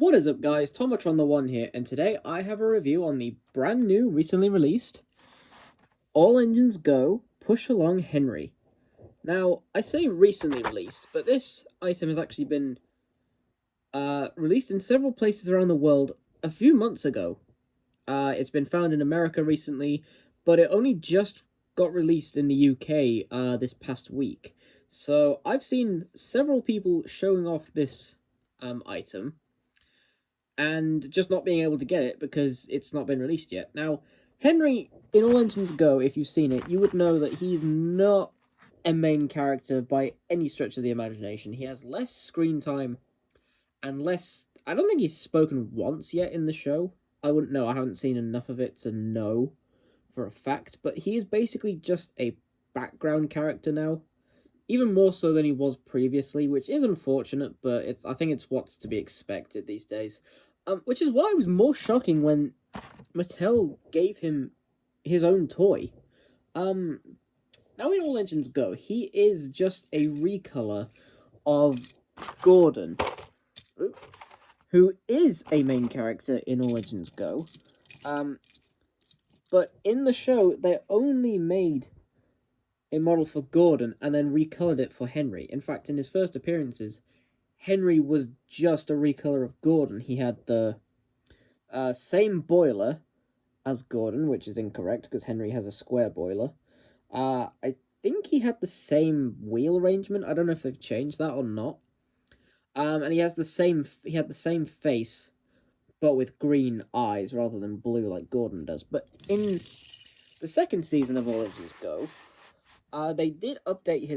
What is up, guys? Tomatron the One here, and today I have a review on the brand new, recently released All Engines Go Push Along Henry. Now, I say recently released, but this item has actually been released in several places around the world a few months ago. It's been found in America recently, but it only just got released in the UK this past week. So I've seen several people showing off this item and just not being able to get it because it's not been released yet. Now, Henry, in All Engines Go, if you've seen it, you would know that he's not a main character by any stretch of the imagination. He has less screen time and less. I don't think he's spoken once yet in the show. I wouldn't know. I haven't seen enough of it to know for a fact, but he is basically just a background character now. Even more so than he was previously, which is unfortunate, but I think it's what's to be expected these days. Which is why it was more shocking when Mattel gave him his own toy. Now in All Engines Go, he is just a recolor of Gordon, who is a main character in All Engines Go. But in the show, they only made a model for Gordon and then recolored it for Henry. In fact, in his first appearances, Henry was just a recolor of Gordon. He had the same boiler as Gordon, which is incorrect because Henry has a square boiler. I think he had the same wheel arrangement. I don't know if they've changed that or not. And he had the same face, but with green eyes rather than blue like Gordon does. But in the second season of All Engines Go, they did update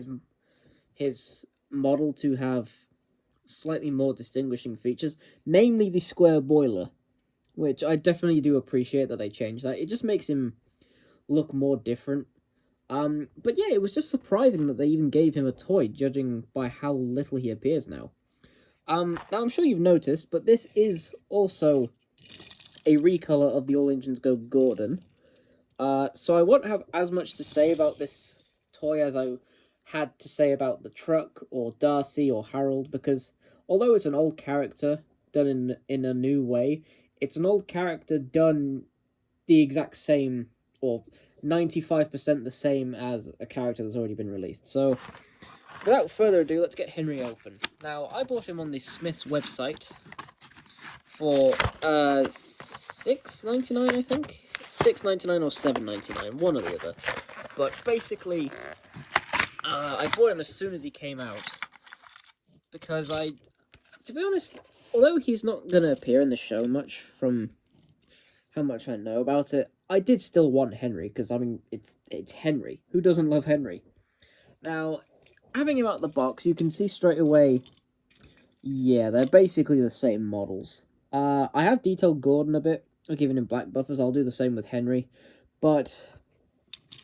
his model to have slightly more distinguishing features, namely the square boiler, which I definitely do appreciate that they changed that. It just makes him look more different. But yeah, it was just surprising that they even gave him a toy, judging by how little he appears now. Now I'm sure you've noticed, but this is also a recolor of the All Engines Go Gordon. So I won't have as much to say about this toy as I had to say about the truck or Darcy or Harold, because although it's an old character done in a new way, it's an old character done the exact same, or 95% the same as a character that's already been released. So without further ado, let's get Henry open. Now, I bought him on the Smiths website for $6.99, I think. $6.99 or $7.99, one or the other. But basically, I bought him as soon as he came out because to be honest, although he's not gonna appear in the show much from how much I know about it, I did still want Henry because I mean it's Henry. Who doesn't love Henry? Now, having him out of the box, you can see straight away. Yeah, they're basically the same models. I have detailed Gordon a bit. I've given him black buffers. I'll do the same with Henry, but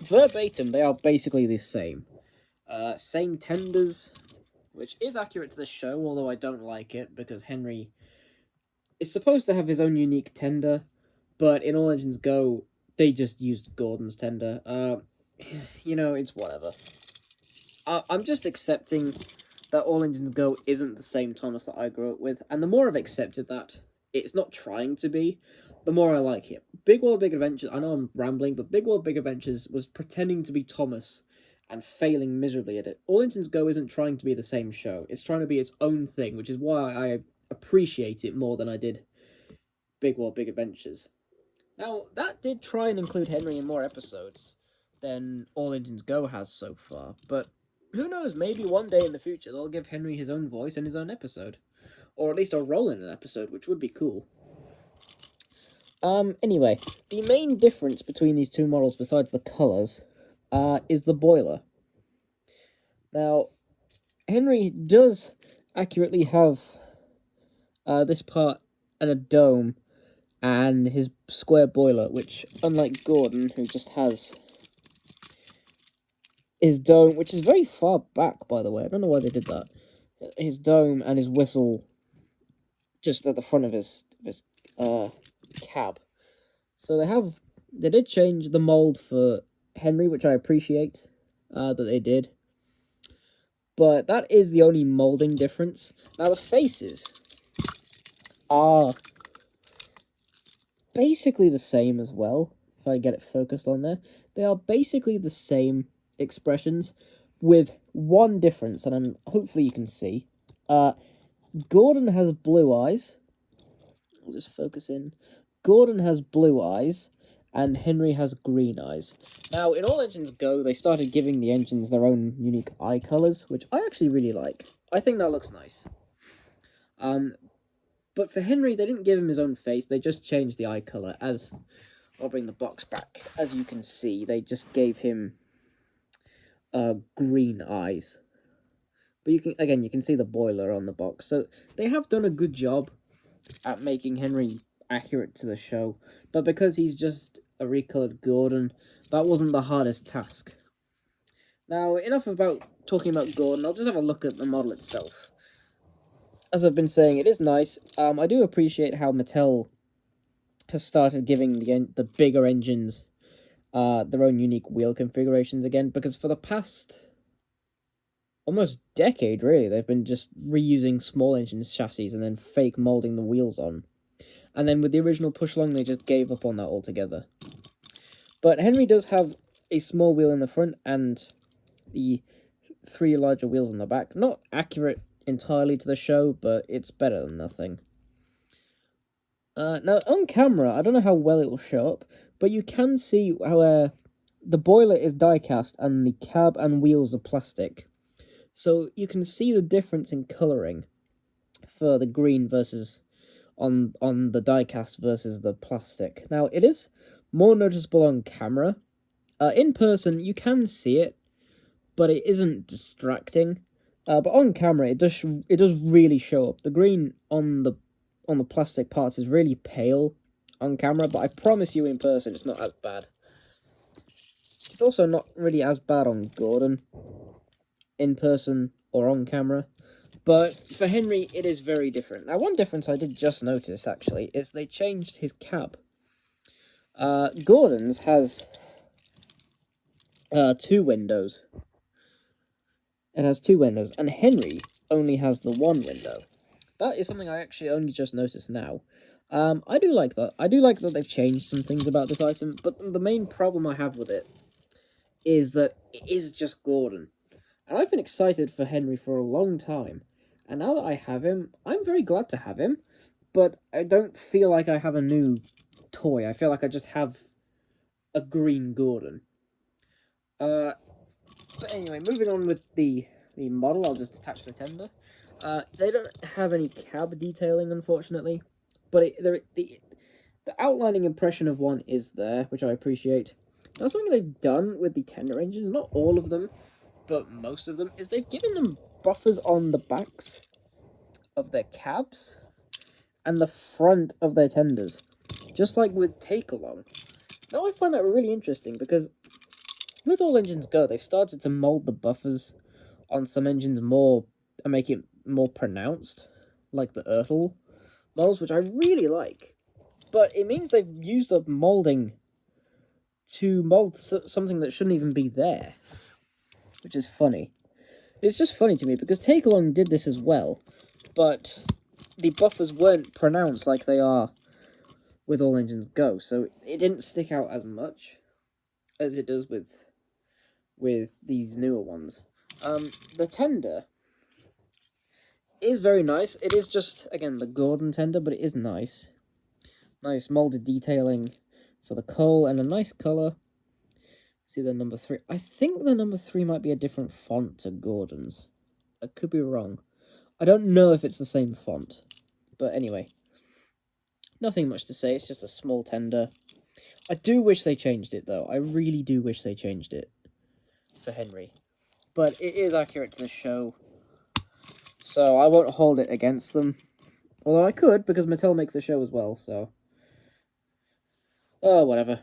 verbatim, they are basically the same. Same tenders, which is accurate to the show, although I don't like it because Henry is supposed to have his own unique tender, but in All Engines Go, they just used Gordon's tender. It's whatever. I'm just accepting that All Engines Go isn't the same Thomas that I grew up with, and the more I've accepted that it's not trying to be, the more I like it. Big World Big Adventures, I know I'm rambling, but Big World Big Adventures was pretending to be Thomas and failing miserably at it. All Engines Go isn't trying to be the same show. It's trying to be its own thing, which is why I appreciate it more than I did Big World Big Adventures. Now, that did try and include Henry in more episodes than All Engines Go has so far, but who knows, maybe one day in the future they'll give Henry his own voice and his own episode. Or at least a role in an episode, which would be cool. Anyway, the main difference between these two models, besides the colours, is the boiler. Now, Henry does accurately have this part and a dome and his square boiler, which, unlike Gordon, who just has his dome, which is very far back, by the way. I don't know why they did that. His dome and his whistle just at the front of his cab. So they did change the mold for Henry, which I appreciate that they did. But that is the only molding difference. Now the faces are basically the same as well. If I get it focused on there, they are basically the same expressions, with one difference, and hopefully you can see. Gordon has blue eyes. I'll just focus in. Gordon has blue eyes, and Henry has green eyes. Now, in All Engines Go, they started giving the engines their own unique eye colours, which I actually really like. I think that looks nice. But for Henry, they didn't give him his own face, they just changed the eye colour. As I'll bring the box back. As you can see, they just gave him green eyes. But you can see the boiler on the box. So they have done a good job at making Henry accurate to the show. But because he's just a recolored Gordon, that wasn't the hardest task. Now, enough about talking about Gordon. I'll just have a look at the model itself. As I've been saying, it is nice. I do appreciate how Mattel has started giving the bigger engines their own unique wheel configurations again, because for the past almost decade, really, they've been just reusing small engine chassis and then fake molding the wheels on. And then with the original push-along, they just gave up on that altogether. But Henry does have a small wheel in the front and the 3 larger wheels on the back. Not accurate entirely to the show, but it's better than nothing. Now, on camera, I don't know how well it will show up, but you can see how the boiler is die-cast and the cab and wheels are plastic. So you can see the difference in colouring for the green versus on the die-cast versus the plastic. Now, it is more noticeable on camera. In person, you can see it, but it isn't distracting. But on camera, it does really show up. The green on the plastic parts is really pale on camera, but I promise you in person it's not as bad. It's also not really as bad on Gordon in person or on camera, but for Henry it is very different. Now, one difference I did just notice actually is they changed his cab. Gordon's has 2 windows. It has 2 windows, and Henry only has the 1 window. That is something I actually only just noticed now. I do like that. I do like that they've changed some things about this item, but the main problem I have with it is that it is just Gordon. And I've been excited for Henry for a long time. And now that I have him, I'm very glad to have him, but I don't feel like I have a new toy. I feel like I just have a green Gordon. But anyway, moving on with the model, I'll just attach the tender. They don't have any cab detailing, unfortunately, but the outlining impression of one is there, which I appreciate. Now, something they've done with the tender engines, not all of them, but most of them, is they've given them buffers on the backs of their cabs and the front of their tenders, just like with Take Along. Now, I find that really interesting because with All Engines Go, they've started to mold the buffers on some engines more and make it more pronounced, like the Ertl models, which I really like. But it means they've used up molding to mold something that shouldn't even be there, which is funny. It's just funny to me because Take Along did this as well, but the buffers weren't pronounced like they are with All Engines Go, so it didn't stick out as much as it does with these newer ones. The tender is very nice. It is just, again, the Gordon tender, but it is nice. Nice molded detailing for the coal and a nice colour. See the number 3. I think the number 3 might be a different font to Gordon's. I could be wrong. I don't know if it's the same font. But anyway. Nothing much to say. It's just a small tender. I do wish they changed it, though. I really do wish they changed it for Henry. But it is accurate to the show, so I won't hold it against them. Although I could, because Mattel makes the show as well, so... Oh, whatever.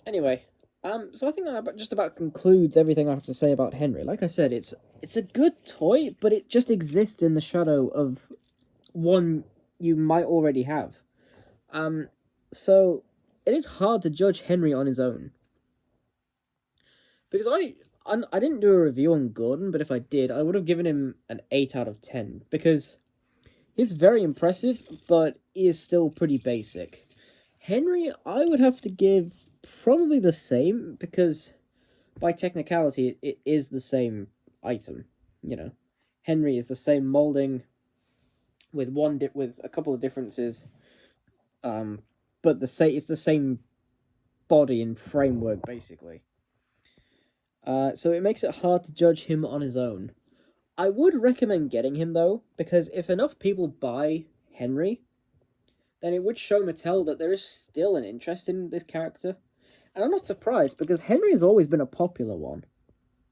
Anyway, so I think that just about concludes everything I have to say about Henry. Like I said, it's a good toy, but it just exists in the shadow of one you might already have. So it is hard to judge Henry on his own. Because I didn't do a review on Gordon, but if I did, I would have given him an 8 out of 10. Because He's very impressive, but is still pretty basic. Henry, I would have to give probably the same, because by technicality, it is the same item. You know, Henry is the same molding with with a couple of differences. But it's the same body and framework basically. So it makes it hard to judge him on his own. I would recommend getting him though, because if enough people buy Henry, then it would show Mattel that there is still an interest in this character. And I'm not surprised, because Henry has always been a popular one.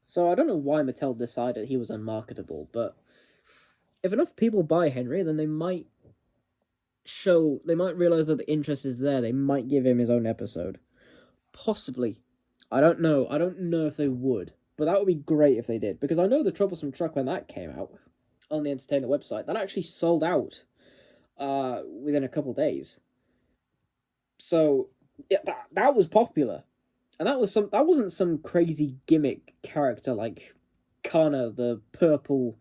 So I don't know why Mattel decided he was unmarketable, but if enough people buy Henry, then they might realize that the interest is there. They might give him his own episode. Possibly. I don't know. I don't know if they would. But that would be great if they did. Because I know the Troublesome Truck, when that came out on the Entertainer website, that actually sold out within a couple days. So yeah, that was popular. And that wasn't some crazy gimmick character like Kana, the purple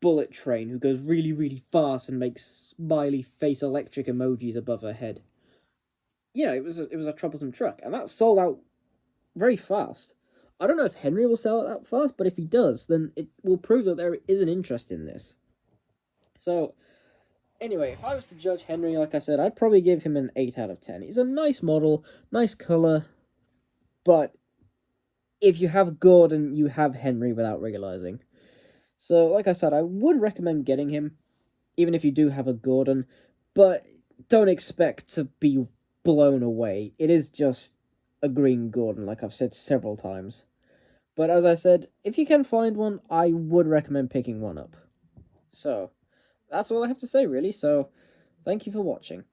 bullet train who goes really, really fast and makes smiley face electric emojis above her head. Yeah, it was a Troublesome Truck, and that sold out very fast. I don't know if Henry will sell it that fast, but if he does, then it will prove that there is an interest in this. So, anyway, if I was to judge Henry, like I said, I'd probably give him an 8 out of 10. He's a nice model, nice colour, but if you have Gordon, you have Henry without realizing. So, like I said, I would recommend getting him, even if you do have a Gordon, but don't expect to be blown away. It is just a green Gordon, like I've said several times. But as I said, if you can find one, I would recommend picking one up. So, that's all I have to say, really. So, thank you for watching.